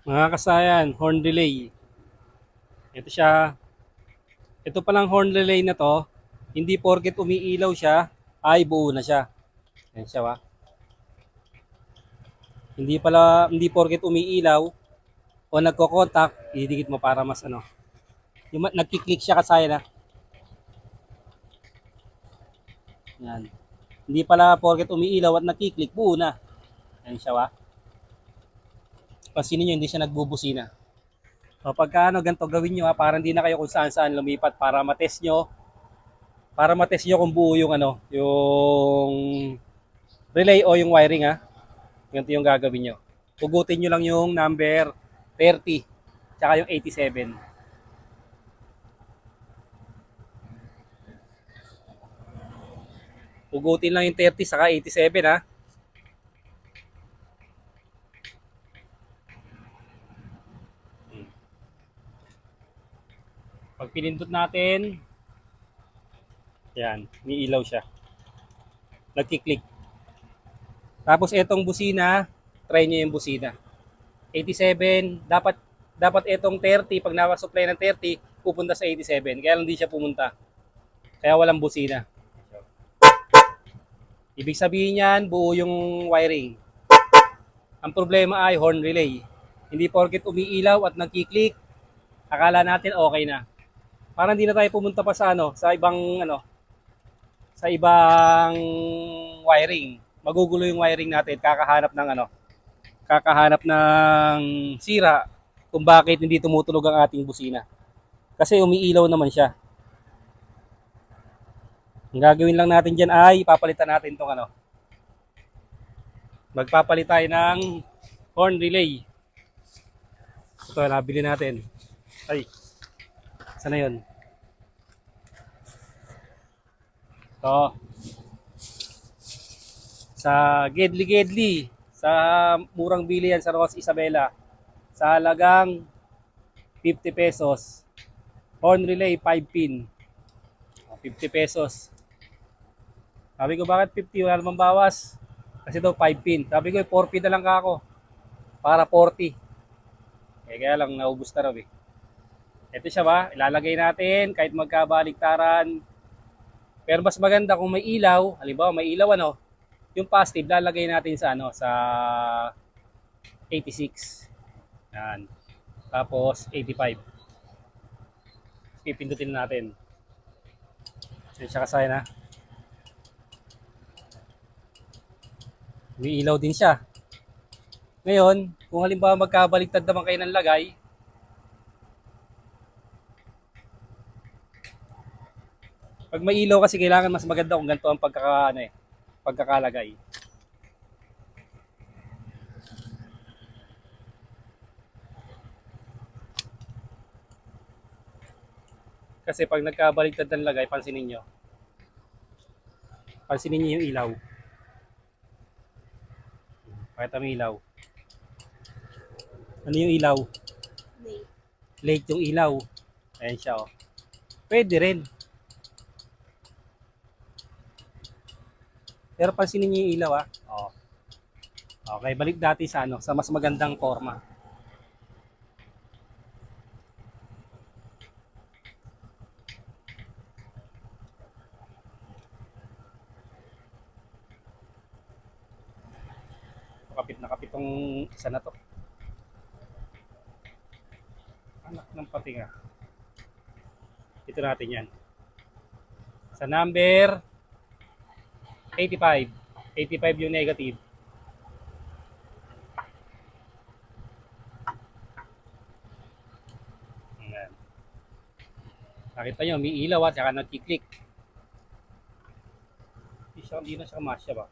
Mga kasayan, horn relay. Ito siya. Ito palang horn relay na to, hindi porket umiilaw siya, ay buo na siya. Ayan siya wa. Hindi porket umiilaw o nagko-contact, ididikit mo para mas ano. Yung nagki-click siya kasayan ha. Yan. Hindi pala porket umiilaw at nagki-click, buo na. Ayan siya wa. Pansinin niyo hindi siya nagbubusina. So pagka ano ganito gawin niyo ha, para hindi na kayo kung saan-saan lumipat para matest niyo kung buo yung ano, yung relay o yung wiring ha. Ganito yung gagawin nyo. Pugutin nyo lang yung number 30 tsaka yung 87. Pugutin lang yung 30 saka 87 ha. Pag pinindot natin, yan, niilaw siya. Nagki-click. Tapos etong busina, try nyo yung busina. 87, dapat etong 30, pag nakasupply ng 30, pupunta sa 87. Kaya lang hindi siya pumunta. Kaya walang busina. Ibig sabihin yan, buo yung wiring. Ang problema ay horn relay. Hindi porket umiilaw at nagki-click, akala natin okay na. Para hindi na tayo pumunta pa sa sa ibang wiring. Magugulo yung wiring natin, kakahanap ng sira kung bakit hindi tumutunog ang ating busina. Kasi umiilaw naman siya. Ang gagawin lang natin diyan ay papalitan natin tong magpapalit tayo ng horn relay. Ito, nabili natin. Ay, sana yun? Ito, sa Gedli Gedli, sa murang bili yan sa Ross Isabela, sa halagang 50 pesos. Horn relay 5 pin. 50 pesos. Sabi ko bakit 50? Wala namang bawas. Kasi daw 5 pin. Sabi ko 4 pin na lang ka ako. Para 40. Kaya lang naubos na raw eh. Ito siya ba? Ilalagay natin kahit magkabaliktaran. Pero mas maganda kung may ilaw. Halimbawa may ilaw yung positive lalagay natin sa sa 86. Yan. Tapos 85. Pipindutin natin. Yan siya kasaya na. May ilaw din siya. Ngayon, kung halimbawa magkabaliktad naman kayo ng lagay, pag may ilaw kasi kailangan mas maganda kung ganito ang pagkakalagay. Kasi pag nagkabaliktad ng lagay, pansinin nyo. Pansinin nyo yung ilaw. Pakita mo ilaw. Ano yung ilaw? Late. Late yung ilaw. Ayan siya oh. Pwede rin. Pero pansinin nyo yung ilaw Oh. Okay, balik dati sa sa mas magandang forma. Kapit na kapit tong isa na to. Anak ng patinga. Ito natin yan. Sa number 85. 85 yung negative. Ayan. Nakita nyo, may ilaw at saka nagkiklik. Hindi na siya kamasya ba?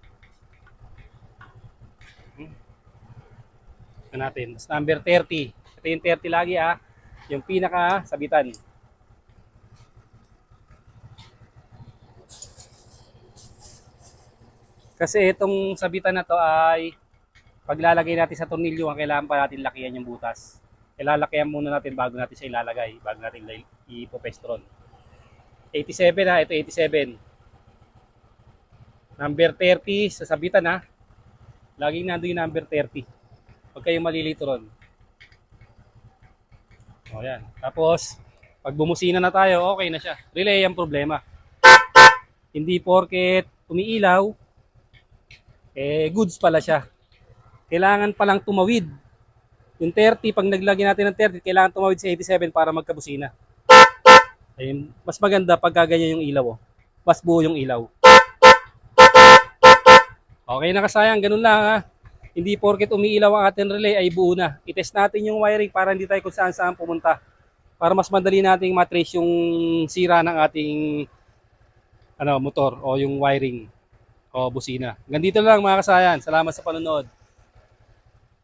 Ito natin. Sa number 30. Ito yung 30 lagi yung pinaka sabitan. Kasi itong sabitan na to ay paglalagay natin sa tornilyo, ang kailangan pa natin lakihan yung butas. Ilalakihan muna natin bago natin siya ilalagay, bago natin ipopestron. 87 ito 87. Number 30 sa sabitan laging nandoon yung number 30. Huwag kayong malilito ron. O yan. Tapos, pag bumusina na tayo, okay na siya. Relay ang problema. Hindi porket umiilaw, goods pala siya. Kailangan palang tumawid. Yung 30, pag naglagay natin ng 30, kailangan tumawid sa 87 para magkabusina. Ayun, mas maganda pag gaganyan yung ilaw. Mas buo yung ilaw. Okay na kasayang, ganun lang ha. Hindi porket umiilaw ang ating relay ay buo na. I-test natin yung wiring para hindi tayo kung saan saan pumunta. Para mas madali nating matrace yung sira ng ating motor o yung wiring o busina. Ganito lang mga kasayan. Salamat sa panonood.